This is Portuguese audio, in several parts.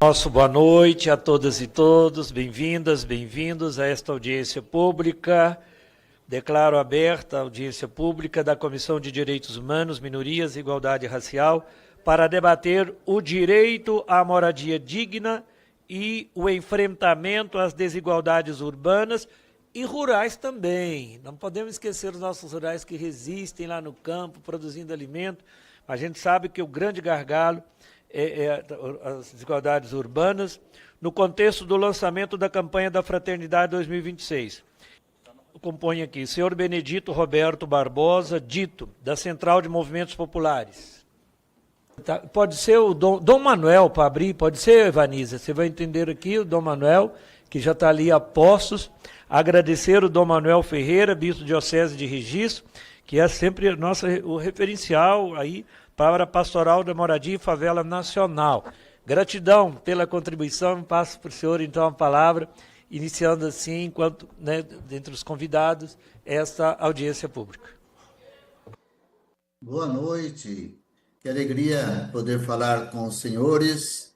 Nosso boa noite a todas e todos, bem-vindas, bem-vindos a esta audiência pública. Declaro aberta a audiência pública da Comissão de Direitos Humanos, Minorias e Igualdade Racial para debater o direito à moradia digna e o enfrentamento às desigualdades urbanas e rurais também. Não podemos esquecer os nossos rurais que resistem lá no campo, produzindo alimento. A gente sabe que o grande gargalo as desigualdades urbanas, no contexto do lançamento da campanha da Fraternidade 2026. Compõe aqui, senhor Benedito Roberto Barbosa, dito, da Central de Movimentos Populares. Tá, pode ser o Dom Manuel, para abrir, pode ser, Evanisa, você vai entender aqui, o Dom Manuel, que já está ali a postos. Agradecer o Dom Manuel Ferreira, bispo diocese de Registro, que é sempre o referencial aí para a Pastoral da Moradia e Favela Nacional. Gratidão pela contribuição, passo para o senhor então a palavra, iniciando assim, enquanto, dentre os convidados, esta audiência pública. Boa noite, que alegria poder falar com os senhores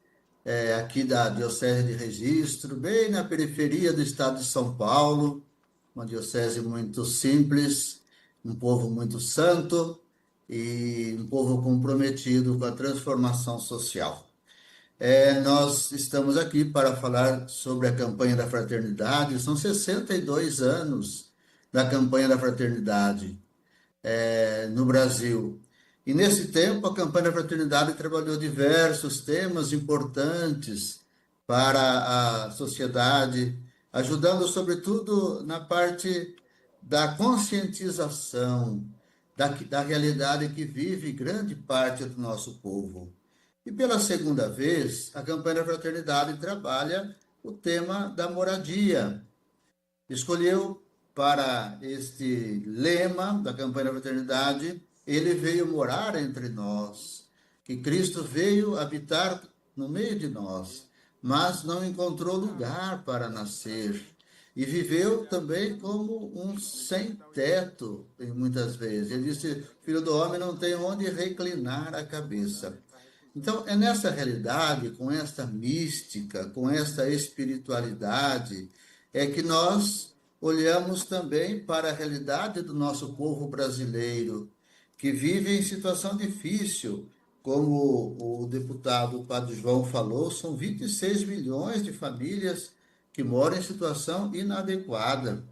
aqui da Diocese de Registro, bem na periferia do estado de São Paulo, uma diocese muito simples, um povo muito santo, e um povo comprometido com a transformação social. Nós estamos aqui para falar sobre a campanha da fraternidade. São 62 anos da campanha da fraternidade no Brasil. E nesse tempo, a campanha da fraternidade trabalhou diversos temas importantes para a sociedade, ajudando sobretudo na parte da conscientização, da realidade que vive grande parte do nosso povo. E pela segunda vez, a campanha da fraternidade trabalha o tema da moradia. Escolheu para este lema da campanha da fraternidade, ele veio morar entre nós, que Cristo veio habitar no meio de nós, mas não encontrou lugar para nascer. E viveu também como um sem-teto, muitas vezes. Ele disse, filho do homem não tem onde reclinar a cabeça. Então, é nessa realidade, com esta mística, com esta espiritualidade, que nós olhamos também para a realidade do nosso povo brasileiro, que vive em situação difícil. Como o deputado Padre João falou, são 26 milhões de famílias que moram em situação inadequada.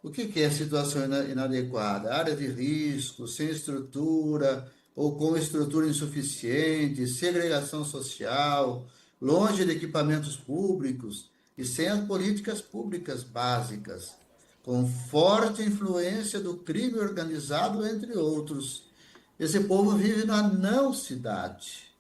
O que é situação inadequada? Área de risco, sem estrutura ou com estrutura insuficiente, segregação social, longe de equipamentos públicos e sem as políticas públicas básicas, com forte influência do crime organizado, entre outros. Esse povo vive na não-cidade.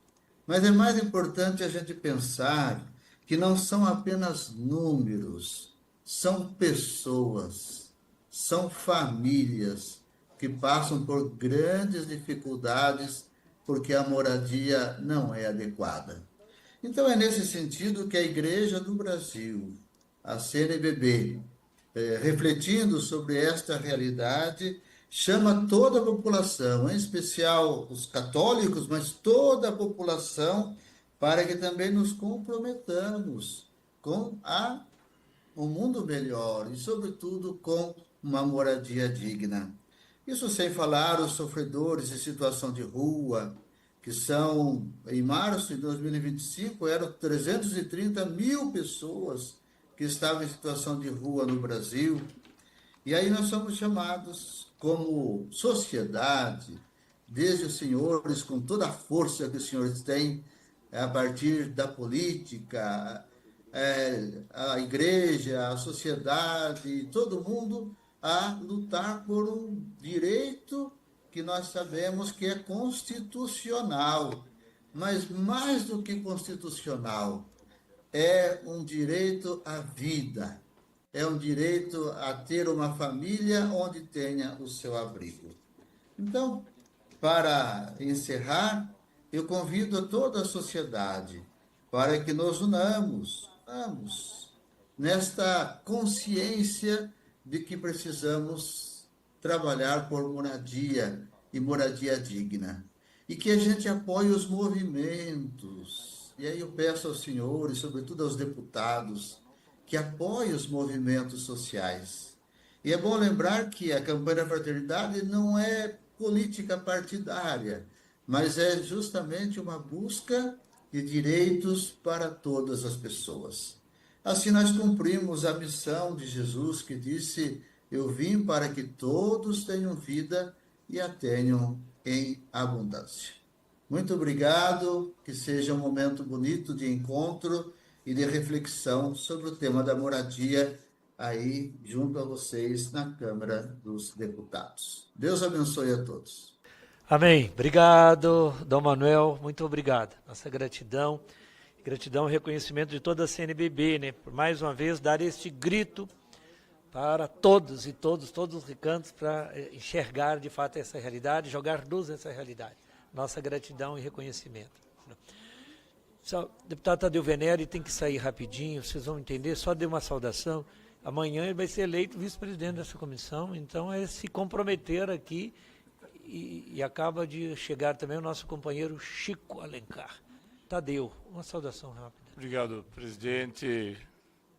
Mas é mais importante a gente pensar que não são apenas números, são pessoas, são famílias que passam por grandes dificuldades porque a moradia não é adequada. Então é nesse sentido que a Igreja do Brasil, a CNBB, refletindo sobre esta realidade, chama toda a população, em especial os católicos, mas toda a população, para que também nos comprometamos com um mundo melhor e, sobretudo, com uma moradia digna. Isso sem falar os sofredores em situação de rua, que são, em março de 2025, eram 330 mil pessoas que estavam em situação de rua no Brasil. E aí nós somos chamados como sociedade, desde os senhores, com toda a força que os senhores têm, a partir da política, a igreja, a sociedade, todo mundo, a lutar por um direito que nós sabemos que é constitucional, mas mais do que constitucional, é um direito à vida, é um direito a ter uma família onde tenha o seu abrigo. Então, para encerrar, eu convido toda a sociedade para que nos unamos nesta consciência de que precisamos trabalhar por moradia e moradia digna. E que a gente apoie os movimentos E aí eu peço aos senhores, sobretudo aos deputados, que apoiem os movimentos sociais. E é bom lembrar que a campanha da fraternidade não é política partidária, mas é justamente uma busca de direitos para todas as pessoas. Assim nós cumprimos a missão de Jesus que disse: Eu vim para que todos tenham vida e a tenham em abundância. Muito obrigado, que seja um momento bonito de encontro e de reflexão sobre o tema da moradia aí junto a vocês na Câmara dos Deputados. Deus abençoe a todos. Amém. Obrigado, Dom Manuel, muito obrigado. Nossa gratidão e reconhecimento de toda a CNBB, né? Por mais uma vez dar este grito para todos e todos os recantos para enxergar de fato essa realidade, jogar luz nessa realidade. Nossa gratidão e reconhecimento. O deputado Tadeu Venere tem que sair rapidinho, vocês vão entender, só dê uma saudação. Amanhã ele vai ser eleito vice-presidente dessa comissão, então é se comprometer aqui e acaba de chegar também o nosso companheiro Chico Alencar. Tadeu, uma saudação rápida. Obrigado, presidente,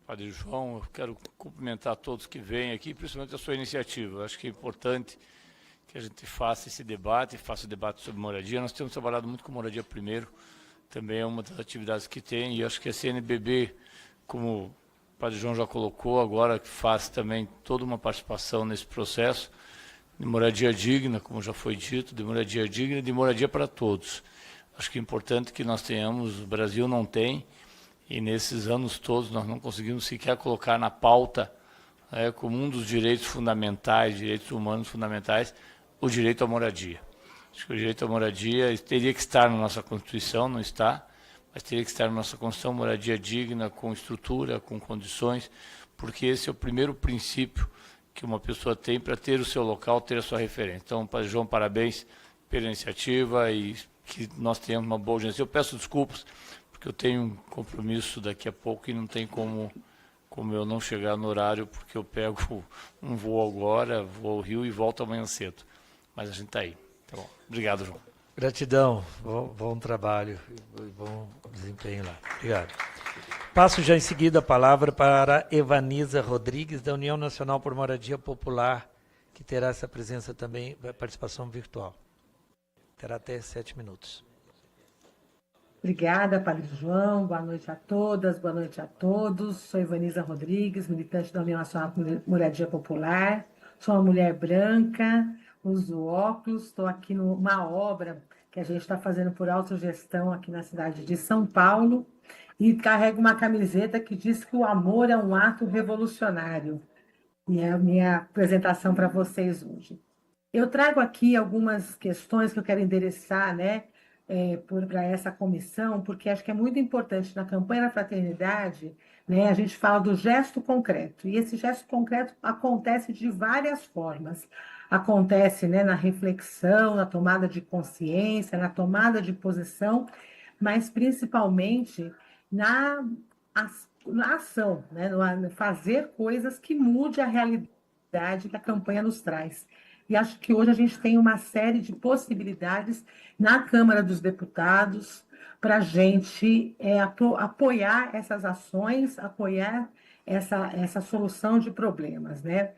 Padre João. Eu quero cumprimentar todos que vêm aqui, principalmente a sua iniciativa. Eu acho que é importante que a gente faça esse debate, faça o debate sobre moradia. Nós temos trabalhado muito com moradia primeiro, também é uma das atividades que tem, e acho que a CNBB, como o Padre João já colocou, agora que faz também toda uma participação nesse processo de moradia digna, como já foi dito, de moradia digna e de moradia para todos. Acho que é importante que nós tenhamos, o Brasil não tem, e nesses anos todos nós não conseguimos sequer colocar na pauta como um dos direitos fundamentais, direitos humanos fundamentais, o direito à moradia. Acho que o direito à moradia teria que estar na nossa Constituição, não está, mas teria que estar na nossa Constituição, moradia digna, com estrutura, com condições, porque esse é o primeiro princípio que uma pessoa tem para ter o seu local, ter a sua referência. Então, Padre João, parabéns pela iniciativa e que nós tenhamos uma boa audiência. Eu peço desculpas, porque eu tenho um compromisso daqui a pouco e não tem como eu não chegar no horário, porque eu pego um voo agora, vou ao Rio e volto amanhã cedo. Mas a gente está aí. Tá bom. Obrigado, João. Gratidão, bom trabalho e bom desempenho lá. Obrigado. Passo já em seguida a palavra para Evaniza Rodrigues, da União Nacional por Moradia Popular, que terá essa presença também, participação virtual. Terá até 7 minutos. Obrigada, Padre João. Boa noite a todas, boa noite a todos. Sou Evaniza Rodrigues, militante da União Nacional por Moradia Popular. Sou uma mulher branca, uso óculos, estou aqui numa obra que a gente está fazendo por autogestão aqui na cidade de São Paulo e carrego uma camiseta que diz que o amor é um ato revolucionário. E é a minha apresentação para vocês hoje. Eu trago aqui algumas questões que eu quero endereçar, né, para essa comissão, porque acho que é muito importante na campanha da fraternidade, né, a gente fala do gesto concreto, e esse gesto concreto acontece de várias formas. Acontece, né, na reflexão, na tomada de consciência, na tomada de posição, mas principalmente na ação, né, no fazer coisas que mude a realidade que a campanha nos traz. E acho que hoje a gente tem uma série de possibilidades na Câmara dos Deputados para a gente apoiar essas ações, apoiar essa solução de problemas, né?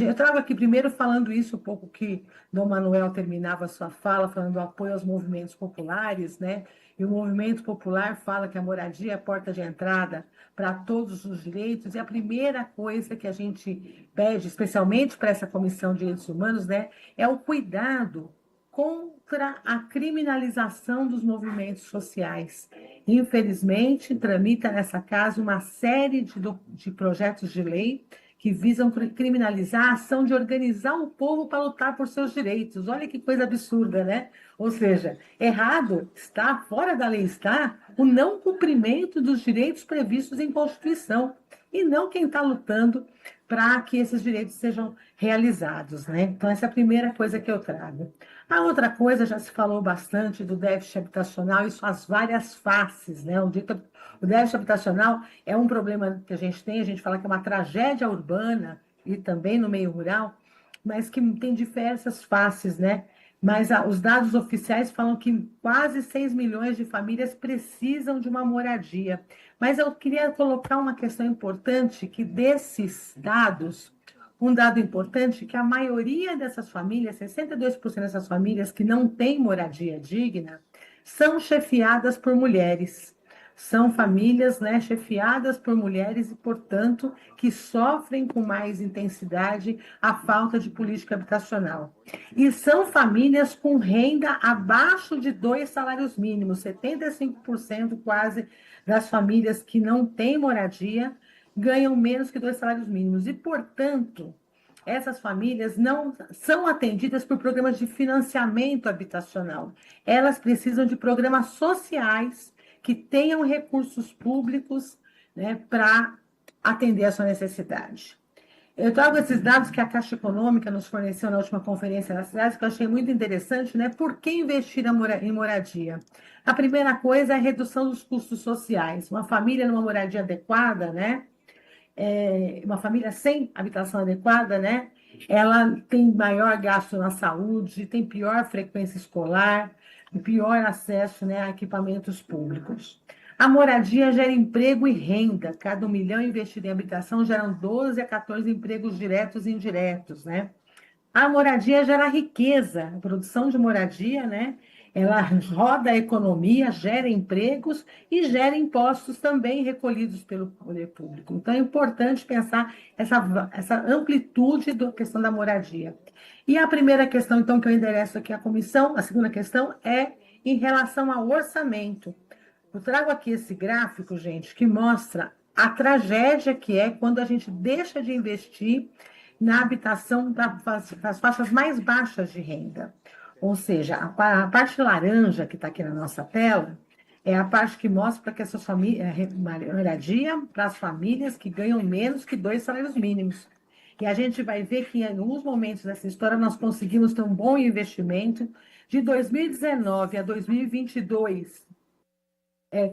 Eu trago aqui primeiro falando isso um pouco que Dom Manuel terminava a sua fala, falando do apoio aos movimentos populares, né? E o movimento popular fala que a moradia é a porta de entrada para todos os direitos, e a primeira coisa que a gente pede, especialmente para essa Comissão de Direitos Humanos, né, é o cuidado contra a criminalização dos movimentos sociais. Infelizmente, tramita nessa casa uma série de projetos de lei que visam criminalizar a ação de organizar o povo para lutar por seus direitos. Olha que coisa absurda, né? Ou seja, errado está, fora da lei está, o não cumprimento dos direitos previstos em Constituição, e não quem está lutando para que esses direitos sejam realizados, né? Então, essa é a primeira coisa que eu trago. A outra coisa, já se falou bastante do déficit habitacional e suas várias faces, né? O déficit habitacional é um problema que a gente fala que é uma tragédia urbana e também no meio rural, mas que tem diversas faces, né? mas os dados oficiais falam que quase 6 milhões de famílias precisam de uma moradia. Mas eu queria colocar uma questão importante, que desses dados, um dado importante, que a maioria dessas famílias, 62% dessas famílias que não têm moradia digna, são chefiadas por mulheres. São famílias, né, chefiadas por mulheres e, portanto, que sofrem com mais intensidade a falta de política habitacional. E são famílias com renda abaixo de 2 salários mínimos, 75% quase das famílias que não têm moradia ganham menos que 2 salários mínimos. E, portanto, essas famílias não são atendidas por programas de financiamento habitacional. Elas precisam de programas sociais que tenham recursos públicos, né, para atender a sua necessidade. Eu trago esses dados que a Caixa Econômica nos forneceu na última conferência da cidade, que eu achei muito interessante, né? Por que investir em moradia? A primeira coisa é a redução dos custos sociais. Uma família numa moradia adequada, né? Uma família sem habitação adequada, né? Ela tem maior gasto na saúde, tem pior frequência escolar, pior acesso, né, a equipamentos públicos. A moradia gera emprego e renda. Cada 1 milhão investido em habitação geram 12 a 14 empregos diretos e indiretos, né? A moradia gera riqueza, a produção de moradia, né? Ela roda a economia, gera empregos e gera impostos também recolhidos pelo poder público. Então, é importante pensar essa amplitude da questão da moradia. E a primeira questão, então, que eu endereço aqui à comissão, a segunda questão, é em relação ao orçamento. Eu trago aqui esse gráfico, gente, que mostra a tragédia que é quando a gente deixa de investir na habitação das faixas mais baixas de renda. Ou seja, a parte laranja que está aqui na nossa tela é a parte que mostra para que essas famílias, moradia para as famílias que ganham menos que 2 salários mínimos. E a gente vai ver que em alguns momentos dessa história nós conseguimos ter um bom investimento. De 2019 a 2022,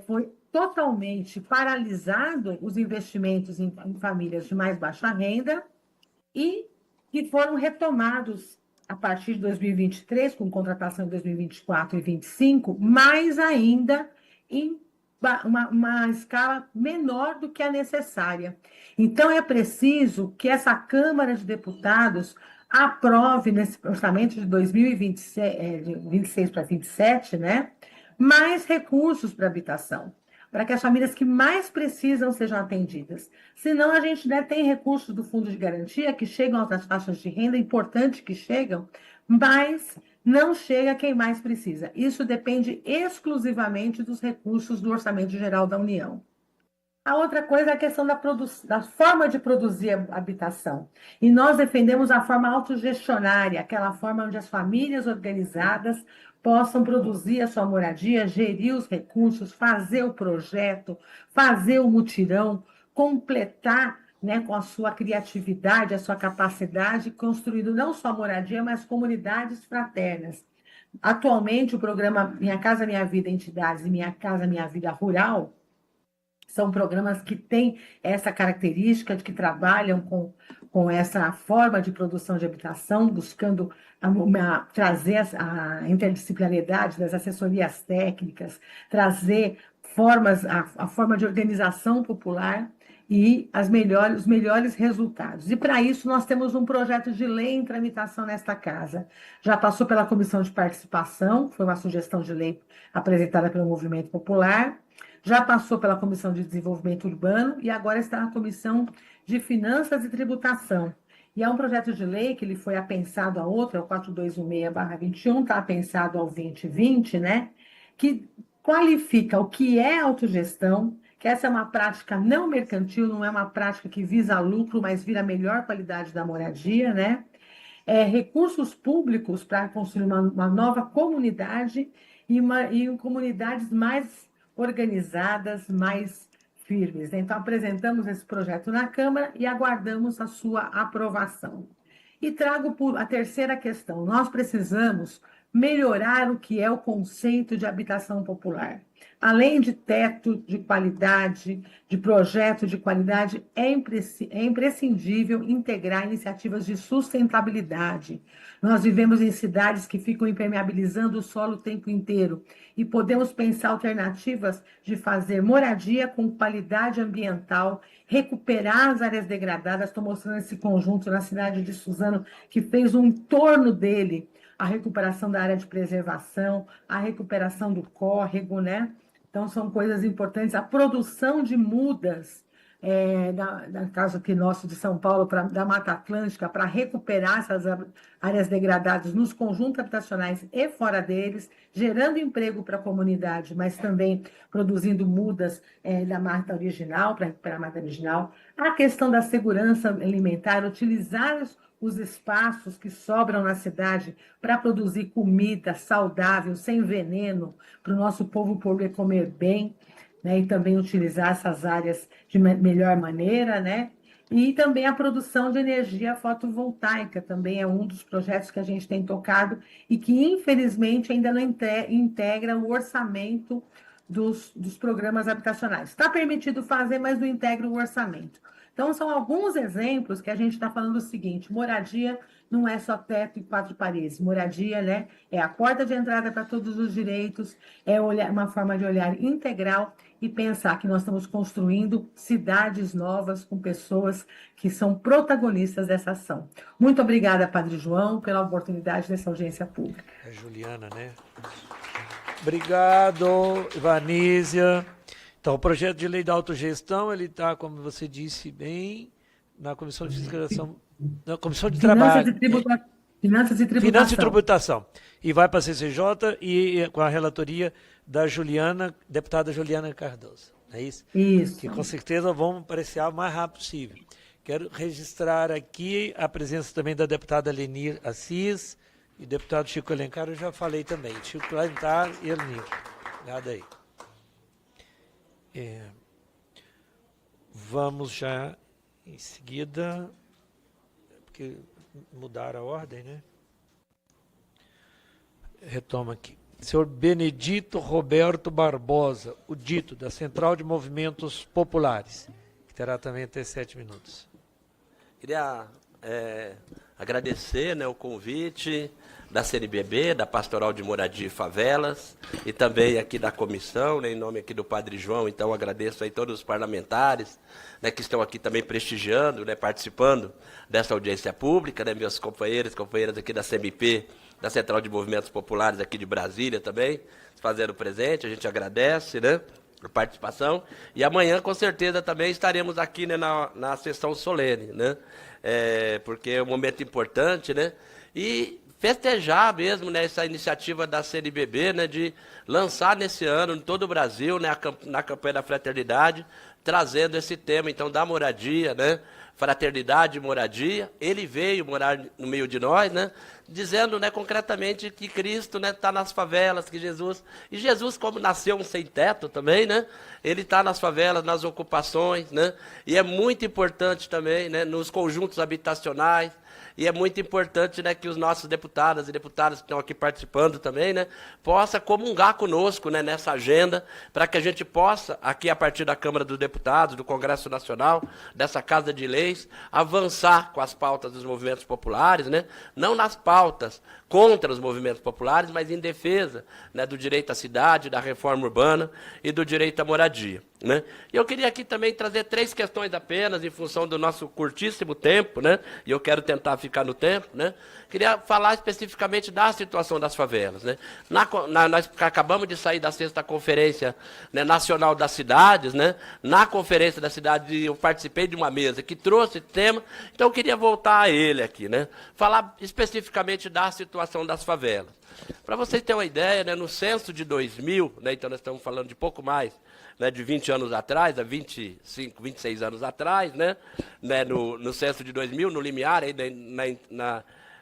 foi totalmente paralisado os investimentos em famílias de mais baixa renda, e que foram retomados a partir de 2023, com contratação em 2024 e 2025, mais ainda em uma escala menor do que a necessária. Então, é preciso que essa Câmara de Deputados aprove, nesse orçamento de 2026, de 26 para 27, né, mais recursos para habitação, para que as famílias que mais precisam sejam atendidas. Senão, a gente, né, tem recursos do Fundo de Garantia que chegam às faixas de renda, importante que chegam, mas não chega a quem mais precisa. Isso depende exclusivamente dos recursos do Orçamento Geral da União. A outra coisa é a questão da forma de produzir a habitação. E nós defendemos a forma autogestionária, aquela forma onde as famílias organizadas possam produzir a sua moradia, gerir os recursos, fazer o projeto, fazer o mutirão, completar, né, com a sua criatividade, a sua capacidade, construindo não só moradia, mas comunidades fraternas. Atualmente, o programa Minha Casa Minha Vida Entidades e Minha Casa Minha Vida Rural são programas que têm essa característica de que trabalham com essa forma de produção de habitação, buscando trazer a interdisciplinariedade das assessorias técnicas, trazer a forma de organização popular e os melhores resultados. E, para isso, nós temos um projeto de lei em tramitação nesta casa. Já passou pela Comissão de Participação, foi uma sugestão de lei apresentada pelo Movimento Popular, já passou pela Comissão de Desenvolvimento Urbano e agora está na Comissão de Finanças e Tributação. E é um projeto de lei que ele foi apensado a outro, é o 4216/21, está apensado ao 2020, né? Que qualifica o que é autogestão, que essa é uma prática não mercantil, não é uma prática que visa lucro, mas vira a melhor qualidade da moradia, né? Recursos públicos para construir uma nova comunidade e comunidades mais organizadas, mais firmes. Então, apresentamos esse projeto na Câmara e aguardamos a sua aprovação. E trago a terceira questão. Nós precisamos melhorar o que é o conceito de habitação popular. Além de teto de qualidade, de projeto de qualidade, é imprescindível integrar iniciativas de sustentabilidade. Nós vivemos em cidades que ficam impermeabilizando o solo o tempo inteiro e podemos pensar alternativas de fazer moradia com qualidade ambiental, recuperar as áreas degradadas. Estou mostrando esse conjunto na cidade de Suzano, que fez um entorno dele a recuperação da área de preservação, a recuperação do córrego, né? Então, são coisas importantes. A produção de mudas, na caso aqui nosso de São Paulo, da Mata Atlântica, para recuperar essas áreas degradadas nos conjuntos habitacionais e fora deles, gerando emprego para a comunidade, mas também produzindo mudas da mata original, para recuperar a mata original. A questão da segurança alimentar, utilizar os espaços que sobram na cidade para produzir comida saudável, sem veneno, para o nosso povo poder comer bem, né? E também utilizar essas áreas de melhor maneira, né? E também a produção de energia fotovoltaica também é um dos projetos que a gente tem tocado e que, infelizmente, ainda não integra o orçamento dos programas habitacionais. Está permitido fazer, mas não integra o orçamento. Então, são alguns exemplos que a gente está falando o seguinte: moradia não é só teto e quatro paredes. Moradia, né, é a porta de entrada para todos os direitos, é uma forma de olhar integral e pensar que nós estamos construindo cidades novas com pessoas que são protagonistas dessa ação. Muito obrigada, Padre João, pela oportunidade dessa audiência pública. É Juliana, né? Obrigado, Ivanísia. Então, o projeto de lei da autogestão, ele está, como você disse bem, na Comissão de Fiscalização, na Comissão de Trabalho. Finanças e Tributação. Finanças e Tributação. E vai para a CCJ e com a relatoria da Juliana, deputada Juliana Cardoso. É isso? Isso. Que com certeza vão apreciar o mais rápido possível. Quero registrar aqui a presença também da deputada Lenir Assis e do deputado Chico Alencar, eu já falei também. Chico Alencar e Lenir. Obrigado aí. Vamos já em seguida, porque mudaram a ordem, né? Retoma aqui. Senhor Benedito Roberto Barbosa, o dito da Central de Movimentos Populares, que terá também até 7 minutos. Queria agradecer, né, o convite da CNBB, da Pastoral de Moradia e Favelas, e também aqui da comissão, né, em nome aqui do Padre João. Então, agradeço aí todos os parlamentares, né, que estão aqui também prestigiando, né, participando dessa audiência pública, né, meus companheiros e companheiras aqui da CMP, da Central de Movimentos Populares aqui de Brasília também, fazendo presente, a gente agradece, né, por participação. E amanhã, com certeza, também estaremos aqui, né, na sessão solene, né, porque é um momento importante, né, e festejar mesmo, né, essa iniciativa da CNBB, né, de lançar nesse ano em todo o Brasil, né, na campanha da fraternidade, trazendo esse tema, então, da moradia, né, fraternidade e moradia. Ele veio morar no meio de nós, né, dizendo, né, concretamente que Cristo, né, está nas favelas, que Jesus, como nasceu um sem teto também, né, ele está nas favelas, nas ocupações, né, e é muito importante também, né, nos conjuntos habitacionais. E é muito importante, né, que os nossos deputadas e deputadas que estão aqui participando também, né, possa comungar conosco, né, nessa agenda, para que a gente possa, aqui a partir da Câmara dos Deputados, do Congresso Nacional, dessa Casa de Leis, avançar com as pautas dos movimentos populares, né, não nas pautas contra os movimentos populares, mas em defesa, né, do direito à cidade, da reforma urbana e do direito à moradia, né? E eu queria aqui também trazer 3 questões apenas, em função do nosso curtíssimo tempo, né, e eu quero tentar ficar no tempo, né. Queria falar especificamente da situação das favelas, né. Nós acabamos de sair da 6ª Conferência, né, Nacional das Cidades, né. Na Conferência da Cidade eu participei de uma mesa que trouxe esse tema, então eu queria voltar a ele aqui, né, falar especificamente da situação das favelas. Para vocês terem uma ideia, né, no censo de 2000, né, então nós estamos falando de pouco mais, né, de 20 anos atrás, há 25, 26 anos atrás, né, no censo de 2000, no limiar aí,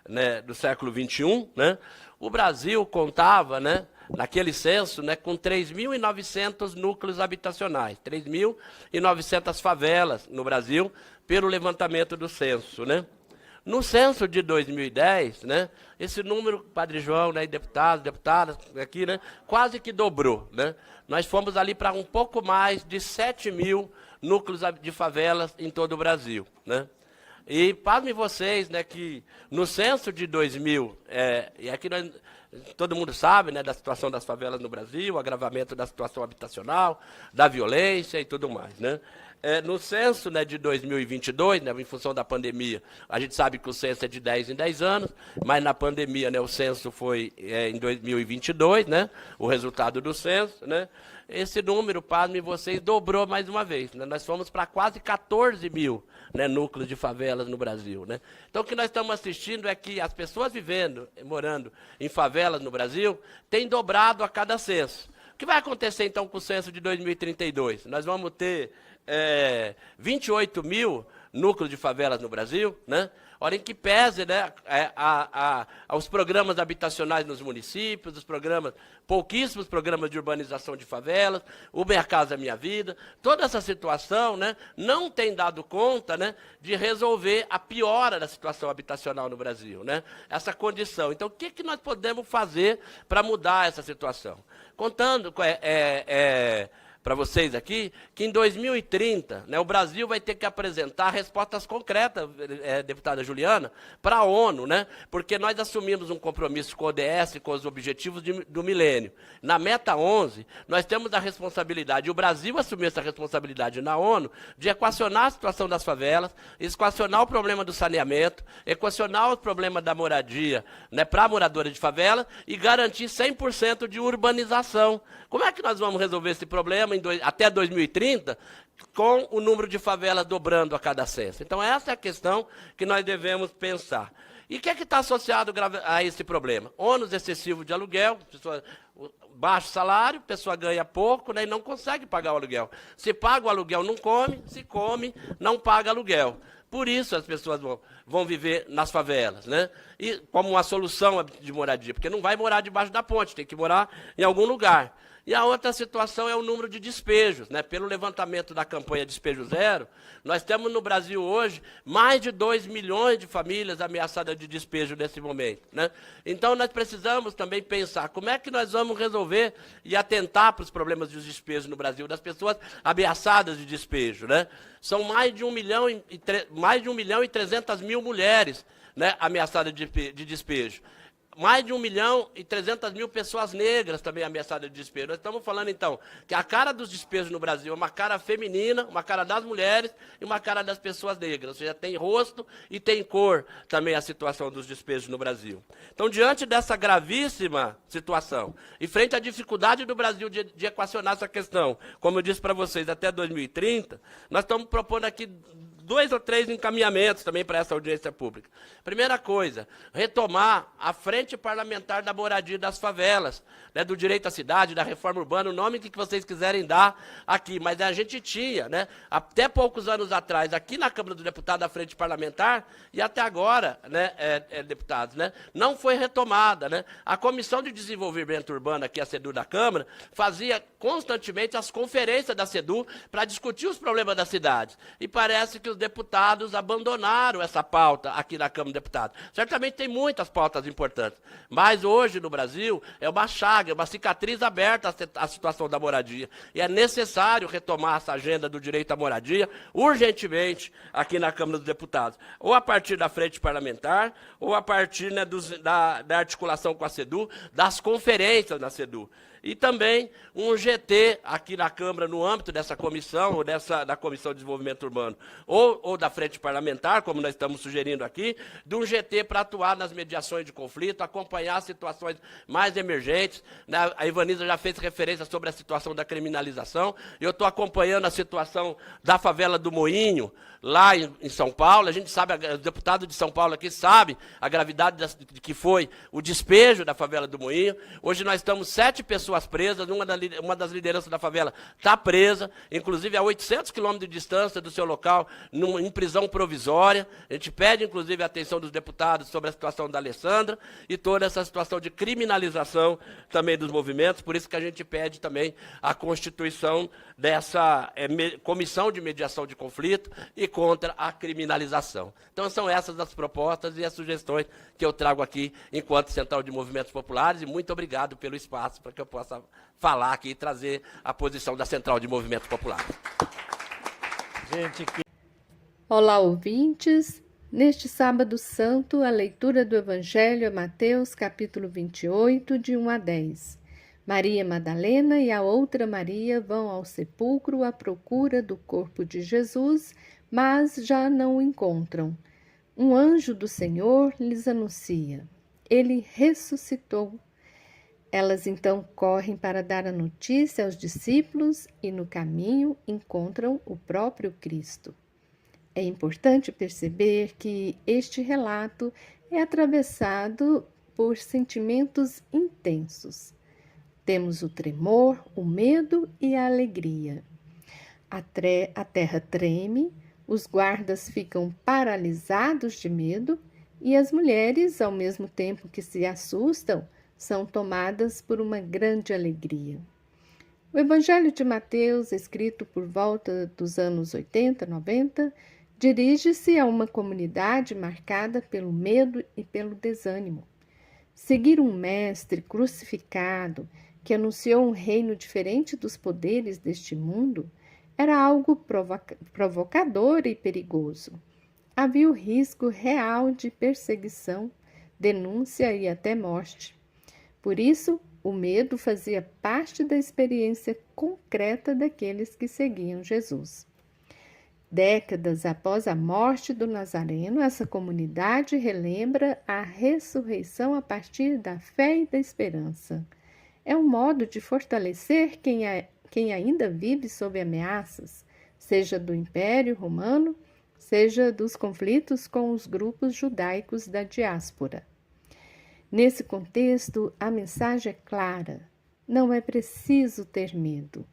né, do século XXI, né, o Brasil contava, né, naquele censo, né, com 3.900 núcleos habitacionais, 3.900 favelas no Brasil, pelo levantamento do censo, né. No censo de 2010, né, esse número, Padre João, né, deputadas aqui, né, quase que dobrou. Né? Nós fomos ali para um pouco mais de 7 mil núcleos de favelas em todo o Brasil. Né? E pasmem vocês, né, que no censo de 2000, e aqui todo mundo sabe, né, da situação das favelas no Brasil, o agravamento da situação habitacional, da violência e tudo mais. Né? No censo, né, de 2022, né, em função da pandemia, a gente sabe que o censo é de 10 em 10 anos, mas na pandemia, né, o censo foi em 2022, né, o resultado do censo, né, esse número, pasmem vocês, dobrou mais uma vez. Né, nós fomos para quase 14 mil, né, núcleos de favelas no Brasil. Né. Então, o que nós estamos assistindo é que as pessoas morando em favelas no Brasil têm dobrado a cada censo. O que vai acontecer, então, com o censo de 2032? Nós vamos ter 28 mil núcleos de favelas no Brasil, né? Hora em que pese, né, os programas habitacionais nos municípios, pouquíssimos programas de urbanização de favelas, o Minha Casa Minha Vida, toda essa situação, né, não tem dado conta, né, de resolver a piora da situação habitacional no Brasil, né, essa condição. Então, o que nós podemos fazer para mudar essa situação? Contando para vocês aqui, que em 2030, né, o Brasil vai ter que apresentar respostas concretas, deputada Juliana, para a ONU, né, porque nós assumimos um compromisso com o ODS, com os objetivos do milênio. Na meta 11, nós temos a responsabilidade, e o Brasil assumiu essa responsabilidade na ONU, de equacionar a situação das favelas, equacionar o problema do saneamento, equacionar o problema da moradia, né, para moradores de favela e garantir 100% de urbanização. Como é que nós vamos resolver esse problema até 2030, com o número de favelas dobrando a cada censo? Então, essa é a questão que nós devemos pensar. E o que está associado a esse problema? Ônus excessivo de aluguel, baixo salário, pessoa ganha pouco, né, e não consegue pagar o aluguel. Se paga o aluguel, não come, se come, não paga aluguel. Por isso as pessoas vão viver nas favelas, né? E como uma solução de moradia, porque não vai morar debaixo da ponte, tem que morar em algum lugar. E a outra situação é o número de despejos. Né? Pelo levantamento da campanha Despejo Zero, nós temos no Brasil hoje mais de 2 milhões de famílias ameaçadas de despejo nesse momento. Né? Então, nós precisamos também pensar como é que nós vamos resolver e atentar para os problemas dos despejos no Brasil, das pessoas ameaçadas de despejo. Né? São mais de 1 milhão e 300 mil mulheres, né, ameaçadas de despejo. Mais de 1 milhão e 300 mil pessoas negras também ameaçadas de despejo. Nós estamos falando, então, que a cara dos despejos no Brasil é uma cara feminina, uma cara das mulheres e uma cara das pessoas negras. Ou seja, tem rosto e tem cor também a situação dos despejos no Brasil. Então, diante dessa gravíssima situação, e frente à dificuldade do Brasil de equacionar essa questão, como eu disse para vocês, até 2030, nós estamos propondo aqui 2 ou 3 encaminhamentos também para essa audiência pública. Primeira coisa, retomar a frente parlamentar da moradia das favelas, né, do direito à cidade, da reforma urbana, o nome que vocês quiserem dar aqui. Mas a gente tinha, né, até poucos anos atrás, aqui na Câmara dos Deputados, a frente parlamentar, e até agora, né, deputados, né, não foi retomada. Né? A Comissão de Desenvolvimento Urbano, aqui a CEDU da Câmara, fazia constantemente as conferências da CEDU para discutir os problemas das cidades. E parece que os deputados abandonaram essa pauta aqui na Câmara dos Deputados. Certamente tem muitas pautas importantes, mas hoje no Brasil é uma chaga, é uma cicatriz aberta a situação da moradia. E é necessário retomar essa agenda do direito à moradia urgentemente aqui na Câmara dos Deputados. Ou a partir da frente parlamentar, ou a partir, né, da articulação com a CEDU, das conferências na CEDU. E também um GT aqui na Câmara, no âmbito dessa comissão, ou da Comissão de Desenvolvimento Urbano, ou da Frente Parlamentar, como nós estamos sugerindo aqui, de um GT para atuar nas mediações de conflito, acompanhar as situações mais emergentes. A Ivaniza já fez referência sobre a situação da criminalização. Eu estou acompanhando a situação da favela do Moinho, lá em São Paulo. A gente sabe, os deputados de São Paulo aqui sabem a gravidade de que foi o despejo da favela do Moinho. Hoje nós estamos 7 pessoas pessoas presas, uma das lideranças da favela está presa, inclusive a 800 quilômetros de distância do seu local, em prisão provisória. A gente pede, inclusive, a atenção dos deputados sobre a situação da Alessandra e toda essa situação de criminalização também dos movimentos, por isso que a gente pede também a constituição dessa comissão de mediação de conflito e contra a criminalização. Então, são essas as propostas e as sugestões que eu trago aqui enquanto Central de Movimentos Populares, e muito obrigado pelo espaço para que eu possa falar aqui e trazer a posição da Central de Movimentos Populares. Olá, ouvintes. Neste sábado santo, a leitura do Evangelho é Mateus, capítulo 28, de 1 a 10. Maria Madalena e a outra Maria vão ao sepulcro à procura do corpo de Jesus, mas já não o encontram. Um anjo do Senhor lhes anuncia: ele ressuscitou. Elas então correm para dar a notícia aos discípulos e no caminho encontram o próprio Cristo. É importante perceber que este relato é atravessado por sentimentos intensos. Temos o tremor, o medo e a alegria. A terra treme, os guardas ficam paralisados de medo e as mulheres, ao mesmo tempo que se assustam, são tomadas por uma grande alegria. O Evangelho de Mateus, escrito por volta dos anos 80, 90, dirige-se a uma comunidade marcada pelo medo e pelo desânimo. Seguir um mestre crucificado que anunciou um reino diferente dos poderes deste mundo era algo provocador e perigoso. Havia o risco real de perseguição, denúncia e até morte. Por isso, o medo fazia parte da experiência concreta daqueles que seguiam Jesus. Décadas após a morte do Nazareno, essa comunidade relembra a ressurreição a partir da fé e da esperança. É um modo de fortalecer quem ainda vive sob ameaças, seja do Império Romano, seja dos conflitos com os grupos judaicos da diáspora. Nesse contexto, a mensagem é clara: não é preciso ter medo.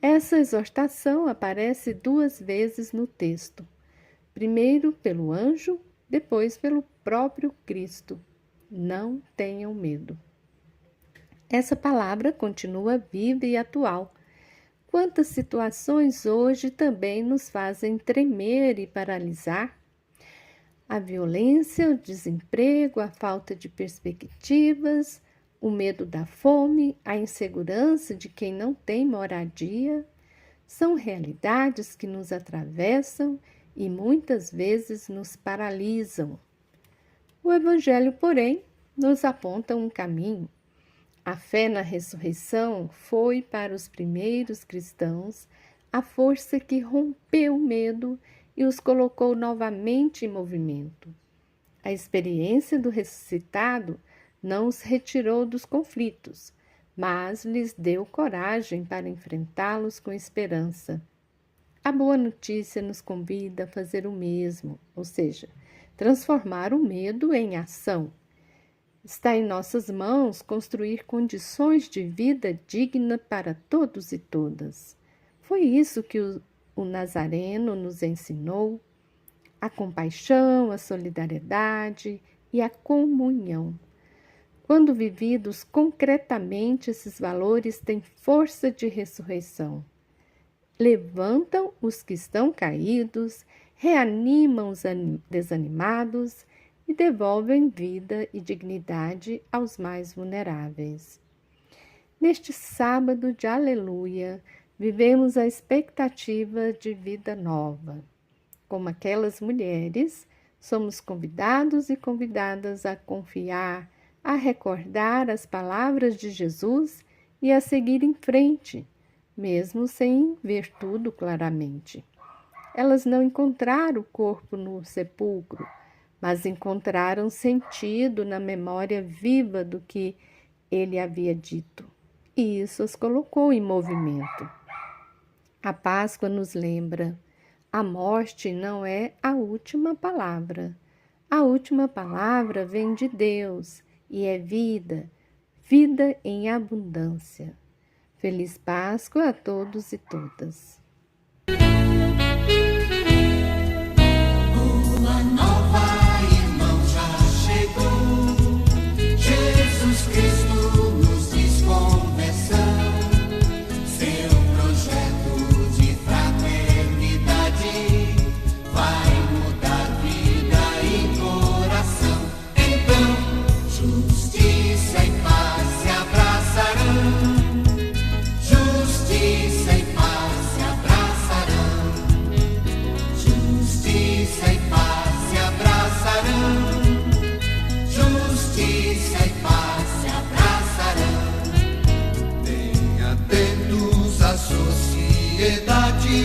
Essa exortação aparece 2 vezes no texto. Primeiro pelo anjo, depois pelo próprio Cristo. Não tenham medo. Essa palavra continua viva e atual. Quantas situações hoje também nos fazem tremer e paralisar? A violência, o desemprego, a falta de perspectivas, o medo da fome, a insegurança de quem não tem moradia, são realidades que nos atravessam e muitas vezes nos paralisam. O Evangelho, porém, nos aponta um caminho. A fé na ressurreição foi, para os primeiros cristãos, a força que rompeu o medo e os colocou novamente em movimento. A experiência do ressuscitado não os retirou dos conflitos, mas lhes deu coragem para enfrentá-los com esperança. A boa notícia nos convida a fazer o mesmo, ou seja, transformar o medo em ação. Está em nossas mãos construir condições de vida digna para todos e todas. Foi isso que o Nazareno nos ensinou: a compaixão, a solidariedade e a comunhão. Quando vividos concretamente, esses valores têm força de ressurreição. Levantam os que estão caídos, reanimam os desanimados e devolvem vida e dignidade aos mais vulneráveis. Neste sábado de Aleluia, vivemos a expectativa de vida nova. Como aquelas mulheres, somos convidados e convidadas a confiar, a recordar as palavras de Jesus e a seguir em frente, mesmo sem ver tudo claramente. Elas não encontraram o corpo no sepulcro, mas encontraram sentido na memória viva do que ele havia dito, e isso as colocou em movimento. A Páscoa nos lembra: a morte não é a última palavra. A última palavra vem de Deus e é vida, vida em abundância. Feliz Páscoa a todos e todas. Boa nova, irmão, já chegou. Jesus Cristo nos diz conversão. Seu projeto de fraternidade vai mudar vida e coração. Então, justiça e paz se abraçarão. Justiça e paz se abraçarão. Justiça e paz se abraçarão. Justiça e paz se abraçarão. Bem atentos à sociedade.